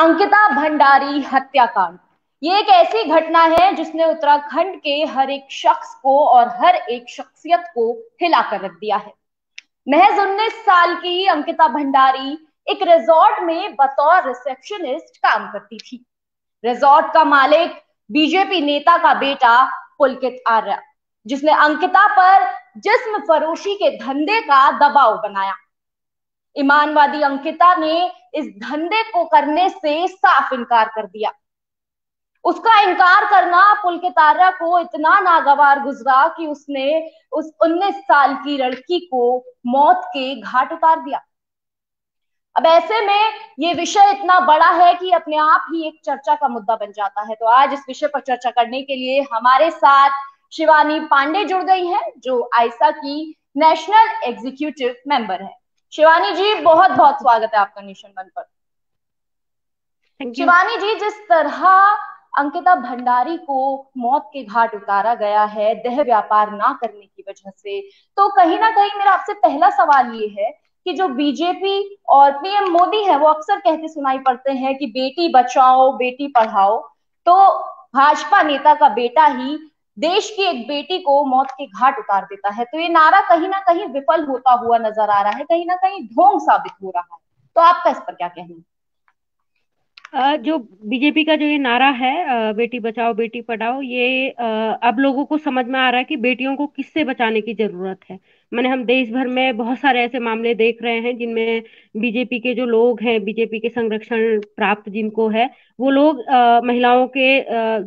अंकिता भंडारी हत्याकांड ये एक ऐसी घटना है जिसने उत्तराखंड के हर एक शख्स को और हर एक शख्सियत को हिलाकर रख दिया है। महज 19 साल की अंकिता भंडारी एक रिजॉर्ट में बतौर रिसेप्शनिस्ट काम करती थी। रिजॉर्ट का मालिक बीजेपी नेता का बेटा पुलकित आर्य, जिसने अंकिता पर जिस्म फरोशी के धंधे का दबाव बनाया। ईमानवादी अंकिता ने इस धंधे को करने से साफ इनकार कर दिया। उसका इनकार करना पुलकित आर्य को इतना नागवार गुजरा कि उसने उस 19 साल की लड़की को मौत के घाट उतार दिया। अब ऐसे में ये विषय इतना बड़ा है कि अपने आप ही एक चर्चा का मुद्दा बन जाता है। तो आज इस विषय पर चर्चा करने के लिए हमारे साथ शिवानी पांडे जुड़ गई है, जो आयसा की नेशनल एग्जीक्यूटिव मेंबर है। शिवानी जी, बहुत बहुत स्वागत है आपका नेशन वन पर। शिवानी जी, जिस तरह अंकिता भंडारी को मौत के घाट उतारा गया है देह व्यापार ना करने की वजह से, तो कहीं ना कहीं मेरा आपसे पहला सवाल ये है कि जो बीजेपी और पीएम मोदी है वो अक्सर कहते सुनाई पड़ते हैं कि बेटी बचाओ बेटी पढ़ाओ, तो भाजपा नेता का बेटा ही देश की एक बेटी को मौत के घाट उतार देता है। तो ये नारा कहीं ना कहीं विफल होता हुआ नजर आ रहा है, कहीं ना कहीं ढोंग साबित हो रहा है। तो आपका इस पर क्या कहना है? जो बीजेपी का जो ये नारा है, बेटी बचाओ बेटी पढ़ाओ, ये अब लोगों को समझ में आ रहा है कि बेटियों को किससे बचाने की जरूरत है। मैंने हम देश भर में बहुत सारे ऐसे मामले देख रहे हैं जिनमें बीजेपी के जो लोग हैं, बीजेपी के संरक्षण प्राप्त जिनको है, वो लोग महिलाओं के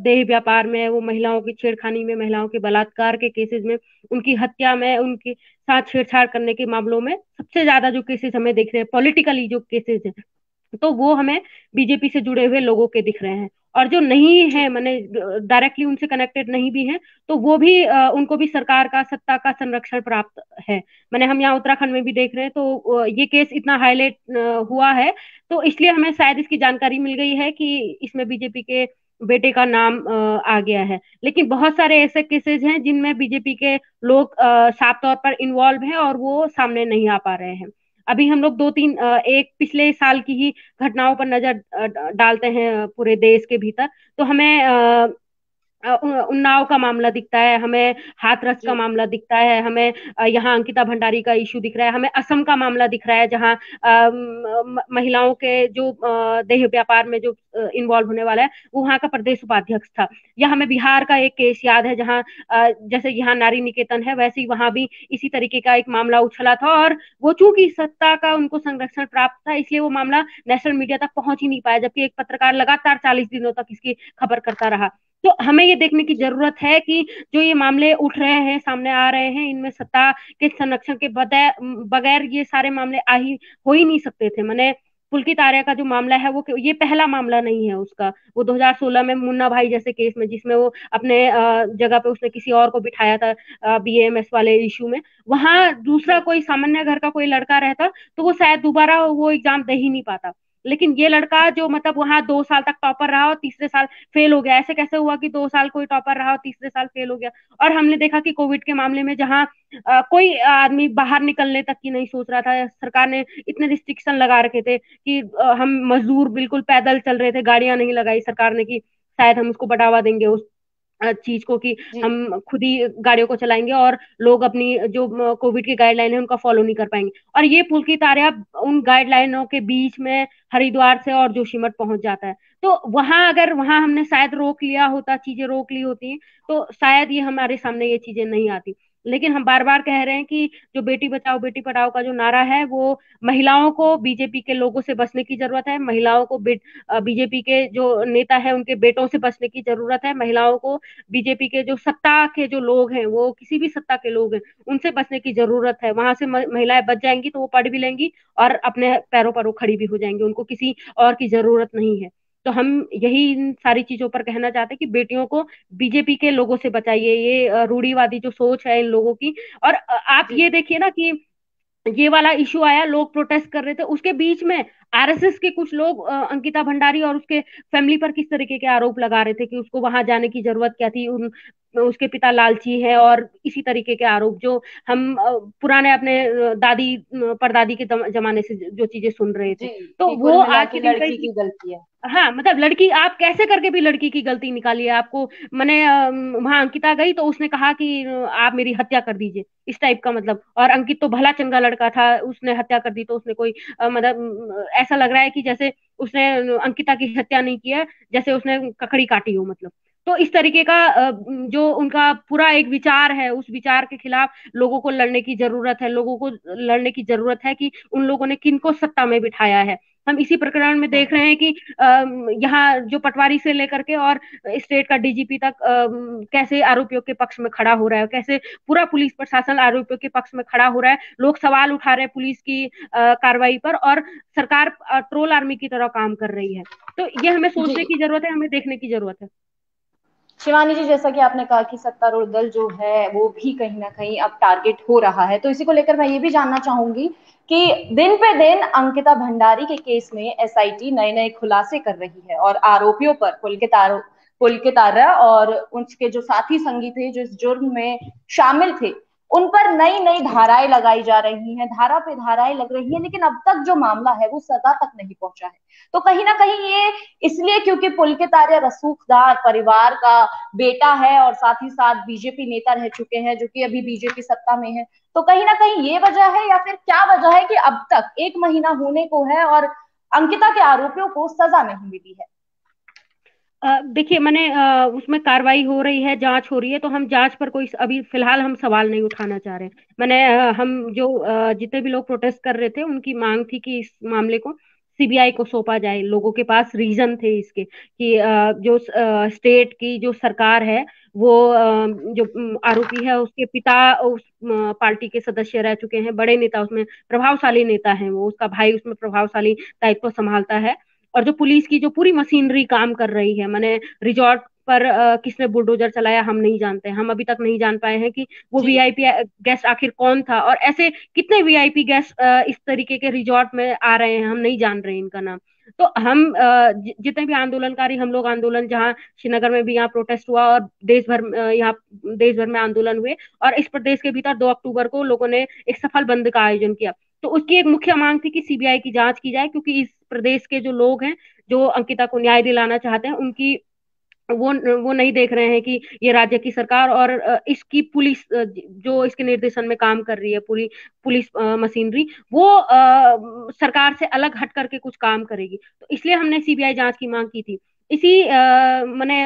देह व्यापार में, वो महिलाओं की छेड़खानी में, महिलाओं के बलात्कार के केसेस में, उनकी हत्या में, उनके साथ छेड़छाड़ करने के मामलों में सबसे ज्यादा जो केसेस हमें दिख रहे हैं, पॉलिटिकली जो केसेस हैं, तो वो हमें बीजेपी से जुड़े हुए लोगों के दिख रहे हैं। और जो नहीं है, मैंने डायरेक्टली उनसे कनेक्टेड नहीं भी हैं, तो वो भी उनको भी सरकार का, सत्ता का संरक्षण प्राप्त है। मैंने हम यहाँ उत्तराखंड में भी देख रहे हैं, तो ये केस इतना हाईलाइट हुआ है, तो इसलिए हमें शायद इसकी जानकारी मिल गई है कि इसमें बीजेपी के बेटे का नाम आ गया है। लेकिन बहुत सारे ऐसे केसेस हैं जिनमें बीजेपी के लोग साफ तौर पर इन्वॉल्व हैं और वो सामने नहीं आ पा रहे हैं। अभी हम लोग दो तीन एक पिछले साल की ही घटनाओं पर नजर डालते हैं पूरे देश के भीतर, तो हमें उन्नाव का मामला दिखता है, हमें हाथरस का जी मामला दिखता है, हमें यहाँ अंकिता भंडारी का इशू दिख रहा है, हमें असम का मामला दिख रहा है जहाँ महिलाओं के जो देह व्यापार में जो इन्वॉल्व होने वाला है वो वहाँ का प्रदेश उपाध्यक्ष था। या हमें बिहार का एक केस याद है जहाँ जैसे यहाँ नारी निकेतन है, वैसे ही वहां भी इसी तरीके का एक मामला उछला था, और वो चूंकि सत्ता का उनको संरक्षण प्राप्त था इसलिए वो मामला नेशनल मीडिया तक पहुंच ही नहीं पाया, जबकि एक पत्रकार लगातार 40 दिनों तक इसकी खबर करता रहा। तो हमें ये देखने की जरूरत है कि जो ये मामले उठ रहे हैं, सामने आ रहे हैं, इनमें सत्ता के संरक्षण के बगैर बगैर ये सारे मामले हो ही नहीं सकते थे। मैंने पुलकित आर्य का जो मामला है वो ये पहला मामला नहीं है उसका। वो 2016 में मुन्ना भाई जैसे केस में, जिसमें वो अपने जगह पे उसने किसी और को बिठाया था बीएमएस वाले इशू में, वहां दूसरा जी कोई सामान्य घर का कोई लड़का रहता तो वो शायद दोबारा वो एग्जाम दे ही नहीं पाता। लेकिन ये लड़का जो मतलब वहां 2 साल तक टॉपर रहा और तीसरे साल फेल हो गया। ऐसे कैसे हुआ कि 2 साल कोई टॉपर रहा और तीसरे साल फेल हो गया? और हमने देखा कि कोविड के मामले में जहाँ कोई आदमी बाहर निकलने तक की नहीं सोच रहा था, सरकार ने इतने रिस्ट्रिक्शन लगा रखे थे कि हम मजदूर बिल्कुल पैदल चल रहे थे, गाड़ियां नहीं लगाई सरकार ने कि शायद हम उसको बढ़ावा देंगे उस चीज को कि जी हम खुद ही गाड़ियों को चलाएंगे और लोग अपनी जो कोविड की गाइडलाइन है उनका फॉलो नहीं कर पाएंगे। और ये पुलकित आर्य उन गाइडलाइनों के बीच में हरिद्वार से और जोशीमठ पहुंच जाता है। तो वहां अगर वहां हमने शायद रोक लिया होता, चीजें रोक ली होती, तो शायद ये हमारे सामने ये चीजें नहीं आती। लेकिन हम बार बार कह रहे हैं कि जो बेटी बचाओ बेटी पढ़ाओ का जो नारा है वो महिलाओं को बीजेपी के लोगों से बचने की जरूरत है, महिलाओं को बीजेपी के जो नेता है उनके बेटों से बचने की जरूरत है, महिलाओं को बीजेपी के जो सत्ता के जो लोग हैं, वो किसी भी सत्ता के लोग हैं, उनसे बचने की जरूरत है। वहां से महिलाएं बच जाएंगी तो वो पढ़ भी लेंगी और अपने पैरों पर वो खड़ी भी हो जाएंगी, उनको किसी और की जरूरत नहीं है। तो हम यही इन सारी चीजों पर कहना चाहते हैं कि बेटियों को बीजेपी के लोगों से बचाइए, ये रूढ़िवादी जो सोच है इन लोगों की। और आप जी ये देखिए ना कि ये वाला इशू आया, लोग प्रोटेस्ट कर रहे थे, उसके बीच में आरएसएस के कुछ लोग अंकिता भंडारी और उसके फैमिली पर किस तरीके के आरोप लगा रहे थे कि उसको वहां जाने की जरूरत क्या थी, उन उसके पिता लालची है, और इसी तरीके के आरोप जो हम पुराने अपने दादी परदादी के जमाने से जो चीजें सुन रहे थे। जी, तो कि कुल वो मिला आज के के दिन लड़की कई, की गलती है। हाँ मतलब लड़की आप कैसे करके भी लड़की की गलती निकालिए आपको। मैंने वहां अंकिता गई तो उसने कहा कि आप मेरी हत्या कर दीजिए, इस टाइप का मतलब। और अंकित तो भला चंगा लड़का था, उसने हत्या कर दी तो उसने कोई मतलब ऐसा लग रहा है कि जैसे उसने अंकिता की हत्या नहीं किया, जैसे उसने ककड़ी काटी हो मतलब। तो इस तरीके का जो उनका पूरा एक विचार है, उस विचार के खिलाफ लोगों को लड़ने की जरूरत है। लोगों को लड़ने की जरूरत है कि उन लोगों ने किनको सत्ता में बिठाया है। हम इसी प्रकरण में देख हम्म। रहे हैं कि यहाँ जो पटवारी से लेकर के और स्टेट का डीजीपी तक कैसे आरोपियों के पक्ष में खड़ा हो रहा है, कैसे पूरा पुलिस प्रशासन आरोपियों के पक्ष में खड़ा हो रहा है। लोग सवाल उठा रहे हैं पुलिस की कार्रवाई पर, और सरकार ट्रोल आर्मी की तरह काम कर रही है। तो ये हमें जी सोचने की जरूरत है, हमें देखने की जरूरत है। शिवानी जी, जैसा कि आपने कहा कि सत्तारूढ़ दल जो है वो भी कहीं ना कहीं अब टारगेट हो रहा है, तो इसी को लेकर मैं ये भी जानना चाहूंगी कि दिन पे दिन अंकिता भंडारी के केस में एसआईटी नए नए खुलासे कर रही है और आरोपियों पर पुलकित आर्य और उनके जो साथी संगी थे जो इस जुर्म में शामिल थे, उन पर नई नई धाराएं लगाई जा रही हैं, धारा पे धाराएं लग रही हैं, लेकिन अब तक जो मामला है वो सजा तक नहीं पहुंचा है। तो कहीं ना कहीं ये इसलिए क्योंकि पुलकित आर्य रसूखदार परिवार का बेटा है और साथ ही साथ बीजेपी नेता रह चुके हैं जो कि अभी बीजेपी सत्ता में है। तो कहीं ना कहीं ये वजह है या फिर क्या वजह है कि अब तक 1 महीना होने को है और अंकिता के आरोपियों को सजा नहीं मिली है? देखिए, मैंने उसमें कार्रवाई हो रही है, जांच हो रही है, तो हम जांच पर कोई अभी फिलहाल हम सवाल नहीं उठाना चाह रहे। मैंने हम जो जितने भी लोग प्रोटेस्ट कर रहे थे उनकी मांग थी कि इस मामले को सीबीआई को सौंपा जाए। लोगों के पास रीजन थे इसके कि जो स्टेट की जो सरकार है वो जो आरोपी है उसके पिता उस पार्टी के सदस्य रह चुके हैं, बड़े नेता उसमें प्रभावशाली नेता हैं, वो उसका भाई उसमें प्रभावशाली दायित्व संभालता है। और जो पुलिस की जो पूरी मशीनरी काम कर रही है, मैंने रिजॉर्ट पर किसने बुलडोजर चलाया हम नहीं जानते, हम अभी तक नहीं जान पाए हैं कि वो जी वीआईपी गेस्ट आखिर कौन था, और ऐसे कितने वीआईपी गेस्ट इस तरीके के रिजॉर्ट में आ रहे हैं, हम नहीं जान रहे इनका नाम। तो हम जितने भी आंदोलनकारी हम लोग, आंदोलन जहाँ श्रीनगर में भी यहाँ प्रोटेस्ट हुआ और देश भर यहाँ देश भर में आंदोलन हुए, और इस प्रदेश के भीतर 2 अक्टूबर को लोगों ने एक सफल बंद का आयोजन किया। तो उसकी एक मुख्य मांग थी कि सीबीआई की जांच की जाए, क्योंकि इस प्रदेश के जो लोग हैं जो अंकिता को न्याय दिलाना चाहते हैं उनकी वो नहीं देख रहे हैं कि ये राज्य की सरकार और इसकी पुलिस जो इसके निर्देशन में काम कर रही है, पूरी पुलिस मशीनरी वो सरकार से अलग हट करके कुछ काम करेगी। तो इसलिए हमने सीबीआई जांच की मांग की थी। इसी मैंने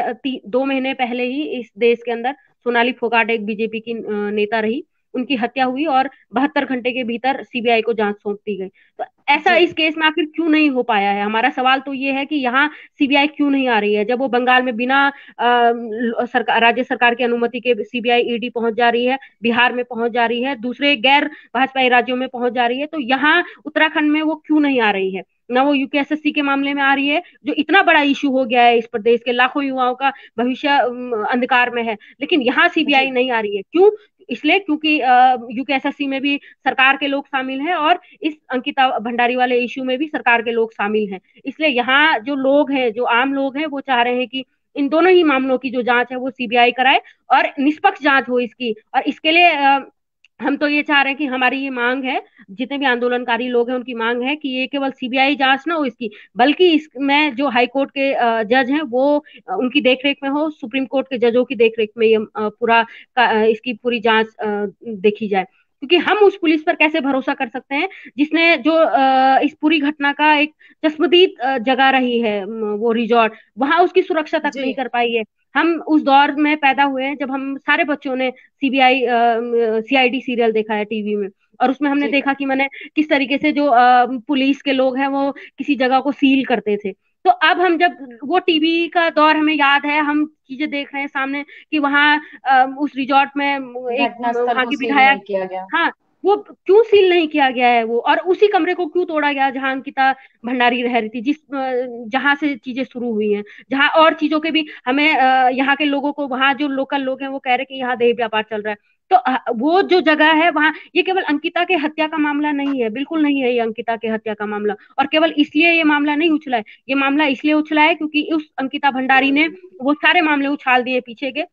2 महीने पहले ही इस देश के अंदर सोनाली फोगाट एक बीजेपी की नेता रही, उनकी हत्या हुई और 72 घंटे के भीतर सीबीआई को जांच सौंप दी गई। तो ऐसा जी इस केस में आखिर क्यों नहीं हो पाया है? हमारा सवाल तो ये है कि यहाँ सीबीआई क्यों नहीं आ रही है, जब वो बंगाल में बिना सरकार राज्य सरकार की अनुमति के सीबीआई ईडी पहुंच जा रही है, बिहार में पहुंच जा रही है, दूसरे गैर भाजपाई राज्यों में पहुंच जा रही है, तो यहाँ उत्तराखंड में वो क्यों नहीं आ रही है? ना वो यूपीएसएससी के मामले में आ रही है, जो इतना बड़ा इशू हो गया है इस प्रदेश के लाखों युवाओं का भविष्य अंधकार में है, लेकिन यहाँ जी सीबीआई नहीं आ रही है। क्यों? इसलिए क्योंकि यूकेएसएससी में भी सरकार के लोग शामिल हैं, और इस अंकिता भंडारी वाले इश्यू में भी सरकार के लोग शामिल हैं। इसलिए यहाँ जो लोग हैं, जो आम लोग हैं, वो चाह रहे हैं कि इन दोनों ही मामलों की जो जांच है वो सीबीआई कराए और निष्पक्ष जांच हो इसकी। और इसके लिए हम तो ये चाह रहे हैं कि हमारी ये मांग है, जितने भी आंदोलनकारी लोग हैं उनकी मांग है कि ये केवल सीबीआई जांच ना हो इसकी, बल्कि इसमें जो हाई कोर्ट के जज हैं वो उनकी देखरेख में हो, सुप्रीम कोर्ट के जजों की देखरेख में ये पूरा इसकी पूरी जांच देखी जाए। क्योंकि हम उस पुलिस पर कैसे भरोसा कर सकते हैं जिसने जो इस पूरी घटना का एक चश्मदीद जगह रही है, वो रिजॉर्ट, वहां उसकी सुरक्षा तक जी नहीं कर पाई है। हम उस दौर में पैदा हुए हैं जब हम सारे बच्चों ने सीबीआई सीआईडी सीरियल देखा है टीवी में, और उसमें हमने जी देखा कि मैंने किस तरीके से जो पुलिस के लोग हैं वो किसी जगह को सील करते थे। तो अब हम जब वो टीवी का दौर हमें याद है, हम चीजें देख रहे हैं सामने कि वहां उस रिजॉर्ट में एक घटना स्थल वहां को की सील नहीं विधायक, किया गया। हाँ, वो क्यों सील नहीं किया गया है वो, और उसी कमरे को क्यों तोड़ा गया जहां अंकिता भंडारी रह रही थी, जिस जहां से चीजें शुरू हुई हैं, जहां और चीजों के भी हमें यहाँ के लोगों को, वहां जो लोकल लोग हैं वो कह रहे हैं कि यहाँ देह व्यापार चल रहा है। तो वो जो जगह है वहां, ये केवल अंकिता के हत्या का मामला नहीं है, बिल्कुल नहीं है ये अंकिता के हत्या का मामला। और केवल इसलिए ये मामला नहीं उछला है, ये मामला इसलिए उछला है क्योंकि उस अंकिता भंडारी ने वो सारे मामले उछाल दिए पीछे के,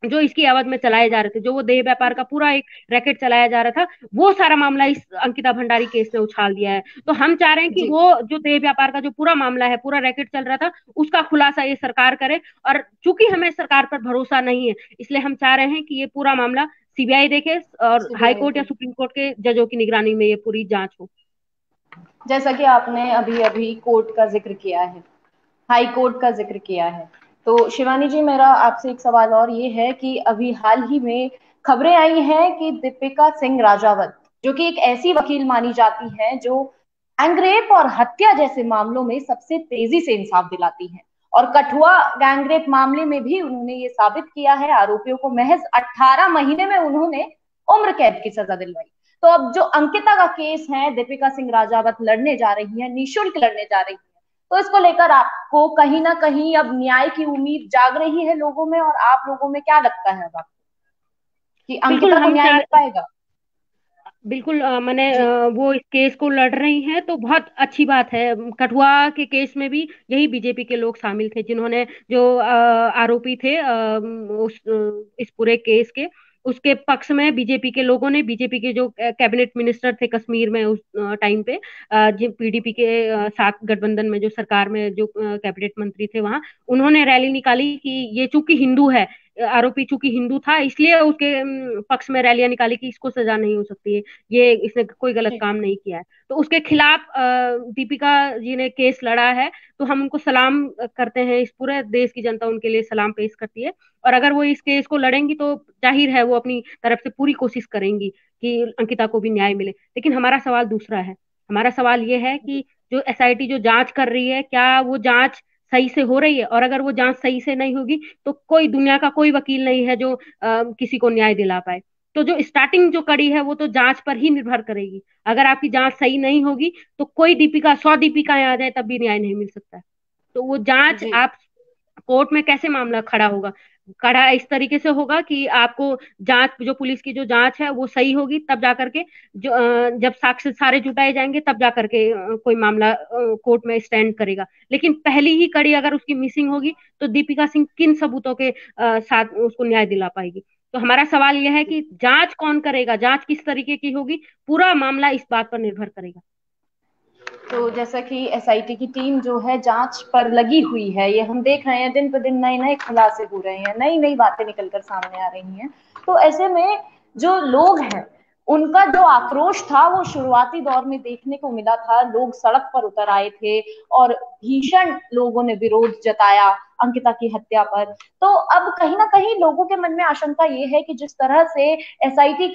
जो इसकी आवाज में चलाए जा रहे थे, जो वो देह व्यापार का पूरा एक रैकेट चलाया जा रहा था, वो सारा मामला इस अंकिता भंडारी केस ने उछाल दिया है। तो हम चाह रहे हैं कि जी वो जो देह व्यापार का जो पूरा मामला है, पूरा रैकेट चल रहा था, उसका खुलासा ये सरकार करे। और चूंकि हमें सरकार पर भरोसा नहीं है, इसलिए हम चाह रहे हैं कि ये पूरा मामला सीबीआई देखे और हाई सीबीआई कोर्ट या को। सुप्रीम कोर्ट के जजों की निगरानी में ये पूरी जांच हो। जैसा कि आपने अभी अभी कोर्ट का जिक्र किया है, हाई कोर्ट का जिक्र किया है, तो शिवानी जी मेरा आपसे एक सवाल और ये है कि अभी हाल ही में खबरें आई हैं कि दीपिका सिंह राजावत, जो कि एक ऐसी वकील मानी जाती है जो गैंगरेप और हत्या जैसे मामलों में सबसे तेजी से इंसाफ दिलाती है, और कठुआ गैंगरेप मामले में भी उन्होंने ये साबित किया है, आरोपियों को महज 18 महीने में उन्होंने उम्र कैद की सजा दिलवाई। तो अब जो अंकिता का केस है, दीपिका सिंह राजावत लड़ने जा रही है, निःशुल्क लड़ने जा रही है, तो इसको लेकर आपको कहीं ना कहीं अब न्याय की उम्मीद जाग रही है लोगों में, और आप लोगों में क्या लगता है अब आपको कि बिल्कुल अंकिता को हम न्याय चाह मिल पाएगा? बिल्कुल मैंने जी वो इस केस को लड़ रही हैं तो बहुत अच्छी बात है। कठुआ के केस में भी यही बीजेपी के लोग शामिल थे, जिन्होंने जो आरोपी थे इस पूरे केस के, उसके पक्ष में बीजेपी के लोगों ने, बीजेपी के जो कैबिनेट मिनिस्टर थे कश्मीर में उस टाइम पे, जो पीडीपी के साथ गठबंधन में जो सरकार में जो कैबिनेट मंत्री थे वहां, उन्होंने रैली निकाली कि ये चूंकि हिंदू है, आरोपी चूंकि हिंदू था, इसलिए उसके पक्ष में रैलियां निकाली कि इसको सजा नहीं हो सकती है, ये इसने कोई गलत जी काम नहीं किया है। तो उसके खिलाफ दीपिका जी ने केस लड़ा है, तो हम उनको सलाम करते हैं, इस पूरे देश की जनता उनके लिए सलाम पेश करती है। और अगर वो इस केस को लड़ेंगी तो जाहिर है वो अपनी तरफ से पूरी कोशिश करेंगी कि अंकिता को भी न्याय मिले। लेकिन हमारा सवाल दूसरा है, हमारा सवाल ये है जी कि जो एसआईटी जो जांच कर रही है, क्या वो जांच सही से हो रही है? और अगर वो जांच सही से नहीं होगी तो कोई दुनिया का कोई वकील नहीं है जो किसी को न्याय दिला पाए। तो जो स्टार्टिंग जो कड़ी है वो तो जांच पर ही निर्भर करेगी। अगर आपकी जांच सही नहीं होगी तो कोई दीपिका, 100 दीपिकाएं आ जाए तब भी न्याय नहीं मिल सकता है। तो वो जांच जी आप कोर्ट में कैसे मामला खड़ा होगा? खड़ा इस तरीके से होगा कि आपको जांच, जो पुलिस की जो जांच है वो सही होगी, तब जाकर के जो जब साक्ष्य सारे जुटाए जाएंगे तब जाकर के कोई मामला कोर्ट में स्टैंड करेगा। लेकिन पहली ही कड़ी अगर उसकी मिसिंग होगी तो दीपिका सिंह किन सबूतों के साथ उसको न्याय दिला पाएगी? तो हमारा सवाल यह है कि जांच कौन करेगा, जांच किस तरीके की होगी, पूरा मामला इस बात पर निर्भर करेगा। तो जैसा कि एसआईटी की टीम जो है जांच पर लगी हुई है, ये हम देख रहे हैं दिन पर दिन नए नए खुलासे हो रहे हैं, नई नई बातें निकलकर सामने आ रही हैं। तो ऐसे में जो लोग हैं उनका जो आक्रोश था वो शुरुआती दौर में देखने को मिला था, लोग सड़क पर उतर आए थे और भीषण लोगों ने विरोध जताया अंकिता की हत्या पर। तो अब कहीं ना कहीं लोगों के मन में आशंका ये है कि जिस तरह से एसआईटी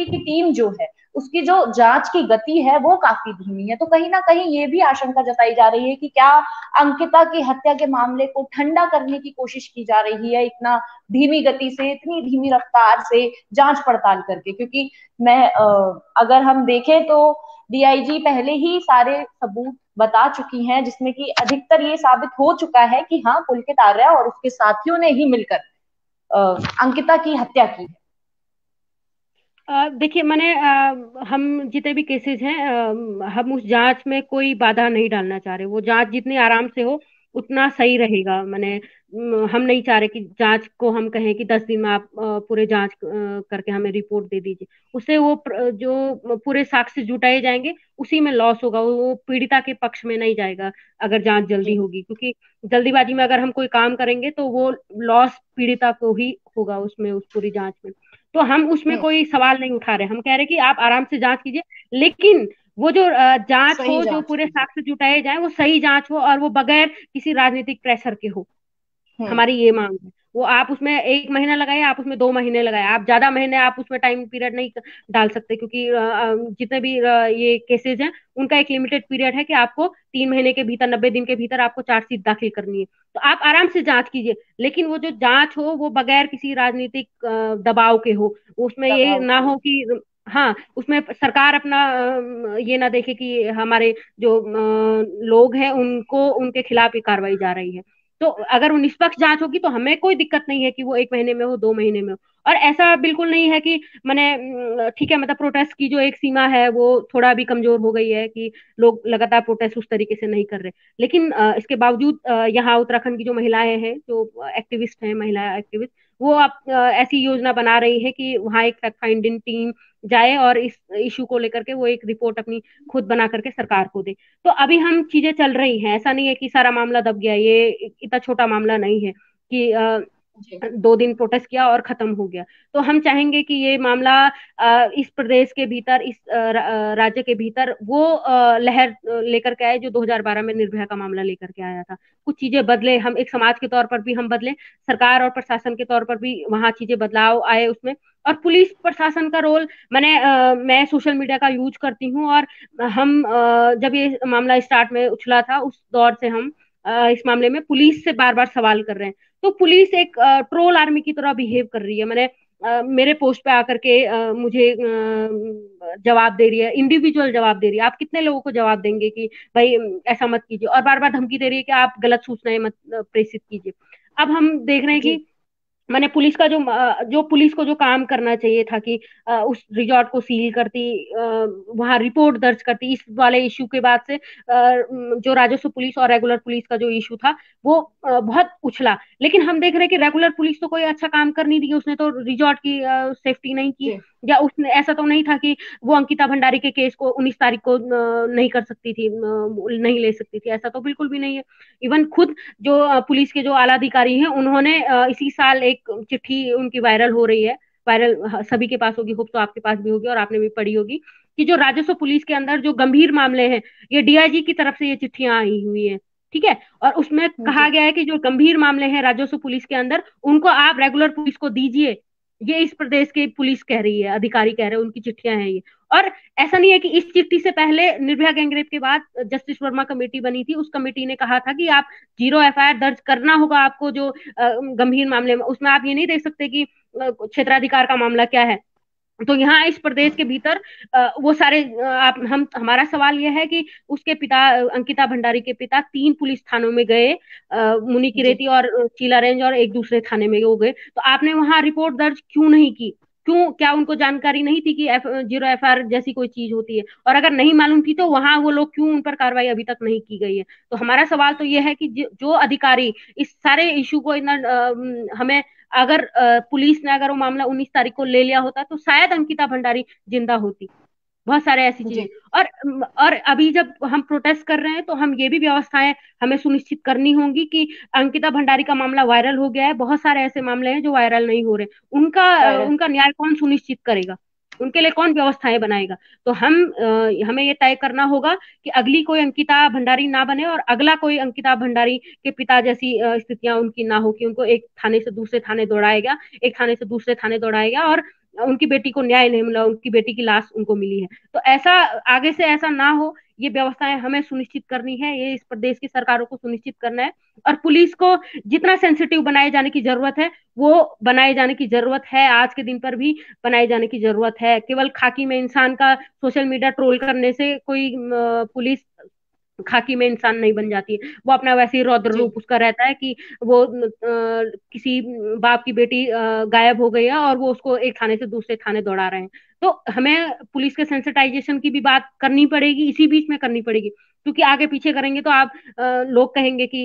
की टीम जो है उसकी जो जांच की गति है वो काफी धीमी है, तो कहीं ना कहीं ये भी आशंका जताई जा रही है कि क्या अंकिता की हत्या के मामले को ठंडा करने की कोशिश की जा रही है इतना धीमी गति से, इतनी धीमी रफ्तार से जांच पड़ताल करके। क्योंकि मैं अगर हम देखें तो डीआईजी पहले ही सारे सबूत बता चुकी हैं, जिसमें कि अधिकतर ये साबित हो चुका है कि हाँ पुलकित आर्या और उसके साथियों ने ही मिलकर अंकिता की हत्या की है। देखिए मैंने हम जितने भी केसेस हैं, हम उस जांच में कोई बाधा नहीं डालना चाह रहे। वो जांच जितनी आराम से हो उतना सही रहेगा। मैंने हम नहीं चाह रहे कि जांच को हम कहें कि 10 दिन में आप पूरे जांच करके हमें रिपोर्ट दे दीजिए। उससे वो जो पूरे साक्ष्य जुटाए जाएंगे उसी में लॉस होगा, वो पीड़िता के पक्ष में नहीं जाएगा अगर जांच जल्दी जी होगी। क्योंकि जल्दीबाजी में अगर हम कोई काम करेंगे तो वो लॉस पीड़िता को ही होगा उसमें, उस पूरी जांच में। तो हम उसमें हम्म, कोई सवाल नहीं उठा रहे, हम कह रहे कि आप आराम से जांच कीजिए, लेकिन वो जो जांच सही हो, जो जांच पूरे कीजिए। साक्ष्य जुटाए जाए, वो सही जांच हो और वो बगैर किसी राजनीतिक प्रेशर के हो। हम्म हमारी ये मांग है। वो आप उसमें 1 महीना लगाए, आप उसमें 2 महीने लगाए, आप ज्यादा महीने आप उसमें टाइम पीरियड नहीं डाल सकते, क्योंकि जितने भी ये केसेस हैं उनका एक लिमिटेड पीरियड है कि आपको 3 महीने के भीतर, 90 दिन के भीतर आपको चार्जशीट दाखिल करनी है। तो आप आराम से जांच कीजिए, लेकिन वो जो जांच हो वो बगैर किसी राजनीतिक दबाव के हो। उसमें ये दबाव ना के। हो कि हाँ, उसमें सरकार अपना ये ना देखे कि हमारे जो लोग हैं उनको, उनके खिलाफ ही कार्रवाई जा रही है। तो अगर वो निष्पक्ष जांच होगी तो हमें कोई दिक्कत नहीं है कि वो 1 महीने में हो, 2 महीने में हो। और ऐसा बिल्कुल नहीं है कि मैंने ठीक है, मतलब प्रोटेस्ट की जो एक सीमा है वो थोड़ा भी कमजोर हो गई है कि लोग लगातार प्रोटेस्ट उस तरीके से नहीं कर रहे। लेकिन इसके बावजूद यहाँ उत्तराखंड की जो महिलाएं हैं, जो एक्टिविस्ट हैं, महिला एक्टिविस्ट, वो आप ऐसी योजना बना रही है कि वहाँ एक फैक्ट फाइंडिंग टीम जाए और इस इशू को लेकर के वो एक रिपोर्ट अपनी खुद बना करके सरकार को दे। तो अभी हम चीजें चल रही हैं, ऐसा नहीं है कि सारा मामला दब गया, ये इतना छोटा मामला नहीं है कि जी 2 दिन प्रोटेस्ट किया और खत्म हो गया। तो हम चाहेंगे कि ये मामला इस प्रदेश के भीतर, इस राज्य के भीतर वो लहर लेकर के आए जो 2012 में निर्भया का मामला लेकर के आया था। कुछ चीजें बदले, हम एक समाज के तौर पर भी हम बदले, सरकार और प्रशासन के तौर पर भी वहां चीजें बदलाव आए उसमें। और पुलिस प्रशासन का रोल, मैं सोशल मीडिया का यूज करती हूँ, और हम जब ये मामला स्टार्ट में उछला था उस दौर से हम इस मामले में पुलिस से बार बार सवाल कर रहे हैं। तो पुलिस एक ट्रोल आर्मी की तरह बिहेव कर रही है। मेरे पोस्ट पे आकर के मुझे जवाब दे रही है, इंडिविजुअल जवाब दे रही है। आप कितने लोगों को जवाब देंगे कि भाई ऐसा मत कीजिए, और बार बार धमकी दे रही है कि आप गलत सूचनाएं मत प्रेषित कीजिए। अब हम देख रहे हैं जी कि मैंने पुलिस का जो पुलिस को जो काम करना चाहिए था कि उस रिजॉर्ट को सील करती, वहां रिपोर्ट दर्ज करती इस वाले इशू के बाद से, जो राजस्व पुलिस और रेगुलर पुलिस का जो इशू था वो बहुत उछला। लेकिन हम देख रहे हैं कि रेगुलर पुलिस तो कोई अच्छा काम कर नहीं रही है, उसने तो रिजॉर्ट की सेफ्टी नहीं की। जी या उसने, ऐसा तो नहीं था कि वो अंकिता भंडारी के केस को 19 तारीख को नहीं कर सकती थी, नहीं ले सकती थी, ऐसा तो बिल्कुल भी नहीं है। इवन खुद जो पुलिस के जो आला अधिकारी हैं उन्होंने इसी साल एक चिट्ठी उनकी वायरल हो रही है, वायरल सभी के पास होगी, होप तो आपके पास भी होगी और आपने भी पढ़ी होगी, कि जो राजस्व पुलिस के अंदर जो गंभीर मामले हैं, ये डीआईजी की तरफ से ये चिट्ठियां आई हुई है। ठीक है, और उसमें कहा जी गया है कि जो गंभीर मामले हैं राजस्व पुलिस के अंदर, उनको आप रेगुलर पुलिस को दीजिए। ये इस प्रदेश की पुलिस कह रही है, अधिकारी कह रहे हैं, उनकी चिट्ठियां हैं ये। और ऐसा नहीं है कि इस चिट्ठी से पहले निर्भया गैंगरेप के बाद जस्टिस वर्मा कमेटी बनी थी, उस कमेटी ने कहा था कि आप 0 एफआईआर दर्ज करना होगा आपको, जो गंभीर मामले में, उसमें आप ये नहीं देख सकते कि क्षेत्राधिकार का मामला क्या है। तो यहाँ इस प्रदेश के भीतर वो सारे आप हम हमारा सवाल यह है कि उसके पिता, अंकिता भंडारी के पिता 3 पुलिस थानों में गए, मुनि की जी रेती और चीला रेंज और एक दूसरे थाने में वो गए, तो आपने वहां रिपोर्ट दर्ज क्यों नहीं की? क्यों, क्या उनको जानकारी नहीं थी कि 0 एफआईआर जैसी कोई चीज होती है? और अगर नहीं मालूम थी तो वहां वो लोग क्यों, उन पर कार्रवाई अभी तक नहीं की गई है? तो हमारा सवाल तो यह है कि जो अधिकारी इस सारे इशू को इतना हमें, अगर पुलिस ने अगर वो मामला 19 तारीख को ले लिया होता तो शायद अंकिता भंडारी जिंदा होती। बहुत सारे ऐसी चीजें। जी और अभी जब हम प्रोटेस्ट कर रहे हैं तो हम ये भी व्यवस्थाएं हमें सुनिश्चित करनी होंगी कि अंकिता भंडारी का मामला वायरल हो गया है, बहुत सारे ऐसे मामले हैं जो वायरल नहीं हो रहे, उनका वायरल उनका न्याय कौन सुनिश्चित करेगा? उनके लिए कौन व्यवस्थाएं बनाएगा? तो हमें ये तय करना होगा कि अगली कोई अंकिता भंडारी ना बने, और अगला कोई अंकिता भंडारी के पिता जैसी स्थितियां उनकी ना हो कि उनको एक थाने से दूसरे थाने दौड़ाएगा, एक थाने से दूसरे थाने दौड़ाएगा, और उनकी बेटी को न्याय नहीं मिला, उनकी बेटी की लाश उनको मिली है। तो ऐसा आगे से ऐसा ना हो, ये व्यवस्थाएं हमें सुनिश्चित करनी है, ये इस प्रदेश की सरकारों को सुनिश्चित करना है। और पुलिस को जितना सेंसिटिव बनाए जाने की जरूरत है वो बनाए जाने की जरूरत है, आज के दिन पर भी बनाए जाने की जरूरत है। केवल खाकी में इंसान का सोशल मीडिया ट्रोल करने से कोई पुलिस खाकी में इंसान नहीं बन जाती है। वो अपना वैसे ही रौद्र जी रूप उसका रहता है कि वो किसी बाप की बेटी गायब हो गई है और वो उसको एक थाने से दूसरे थाने दौड़ा रहे हैं। तो हमें पुलिस के सेंसिटाइजेशन की भी बात करनी पड़ेगी, इसी बीच में करनी पड़ेगी, क्योंकि आगे पीछे करेंगे तो आप लोग कहेंगे कि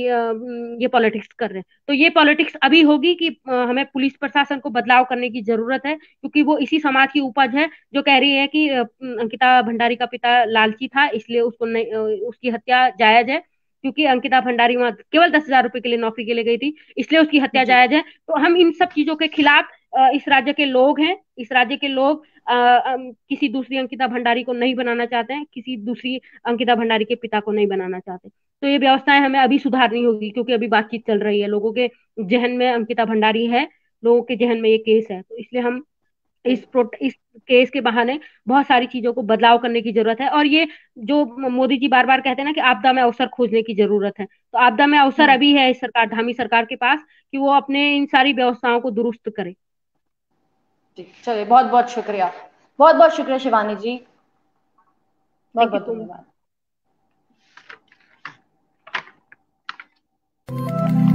ये पॉलिटिक्स कर रहे हैं। तो ये पॉलिटिक्स अभी होगी कि हमें पुलिस प्रशासन को बदलाव करने की जरूरत है, क्योंकि वो इसी समाज की उपज है जो कह रही है कि अंकिता भंडारी का पिता लालची था, इसलिए उसको नहीं, उसकी हत्या जायज है, क्योंकि अंकिता भंडारी वहां केवल 10,000 रुपए के लिए नौकरी के लिए गई थी, इसलिए उसकी हत्या जी जायज है। तो हम इन सब चीजों के खिलाफ, इस राज्य के लोग हैं, इस राज्य के लोग किसी दूसरी अंकिता भंडारी को नहीं बनाना चाहते हैं, किसी दूसरी अंकिता भंडारी के पिता को नहीं बनाना चाहते। तो ये व्यवस्थाएं हमें अभी सुधारनी होगी, क्योंकि अभी बातचीत चल रही है, लोगों के जहन में अंकिता भंडारी है, लोगों के जहन में ये केस है। तो इसलिए हम जी इस केस के बहाने बहुत सारी चीजों को बदलाव करने की जरूरत है। और ये जो मोदी जी बार बार कहते हैं ना कि आपदा में अवसर खोजने की जरूरत है, तो आपदा में अवसर हम्म अभी है इस सरकार, धामी सरकार के पास, कि वो अपने इन सारी व्यवस्थाओं को दुरुस्त करे। जी चलिए, बहुत बहुत शुक्रिया, बहुत बहुत शुक्रिया शिवानी जी, बहुत थैंक यू बहुत सो मच। धन्यवाद।